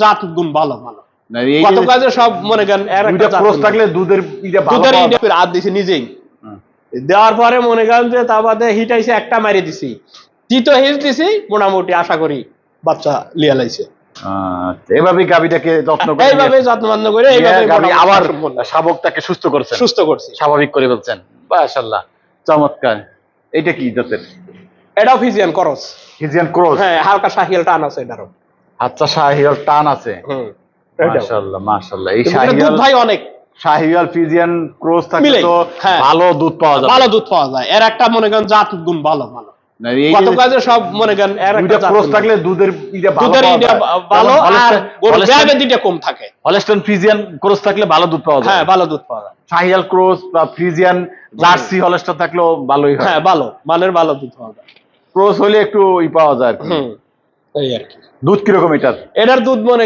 জাত গুণ ভালো ভালো না, এই কত যে কাজে সব মনে করেন এর একটা দুইটা জাত ক্রস গুণ থাকলে দুধের ইটা ভালো দুধের পাওয়া ইন্ডিয়া যায়। হাত দিছি নিজেই হুম। দেওয়ার পরে মনে করেন যে তা বাদে হিটাইছে একটা মারি দিছি তৃতীয় হিট দিছি মোটামুটি আশা করি বাচ্চা লিয়া লাইছে আচ্ছা, এভাবেই গাভীটাকে যত্ন করে এইভাবে যত্নবান করে এইভাবে গাভী মোটামুটি আবার সম্পূর্ণ শাবকটাকে সুস্থ করছেন, সুস্থ করছি স্বাভাবিক করে বলছেন। মাশাআল্লাহ, চমৎকার। এটা কি জাতের? এটাও ফিজিয়ান করস ফিজিয়ান ক্রস। হ্যাঁ হালকা শাহিয়াল টান আছে এটারও আচ্ছা, শাহিওয়াল টান আছে। এটাও। মাশাআল্লাহ মাশাআল্লাহ। এই কিন্তু এটা দুধ শাহিওয়াল ভাই অনেক শাহিওয়াল ফিজিয়ান ক্রস থাকলে মিলে, তো হ্যাঁ। ভালো দুধ পাওয়া যাবে। ভালো দুধ পাওয়া যায় এর একটা মনে করেন জাত গুণ ভালো ভালো না, এই কত যে কাজে সব মনে করেন এর একটা দুইটা জাত ক্রস গুণ থাকলে দুধের ইটা ভালো দুধের পাওয়া ইন্ডিয়া যায়। ভালো যেমন আর গরুর হলস্টাইন ব্যাবেদিটা কম থাকে হলস্টাইন ফ্রিজিয়ান ক্রস থাকলে ভালো দুধ পাওয়া যায়। হ্যাঁ ভালো দুধ পাওয়া যায় শাহিয়াল ক্রস বা ফ্রিজিয়ান জার্সি হলস্টাইন থাকলেও ভালোই হয়। হ্যাঁ ভালো মানের ভালো দুধ পাওয়া যায় ক্রস হলে একটু ই পাওয়া যায় আর কি। এই আর কি দুধ কিরকম এটার? এটার দুধ মনে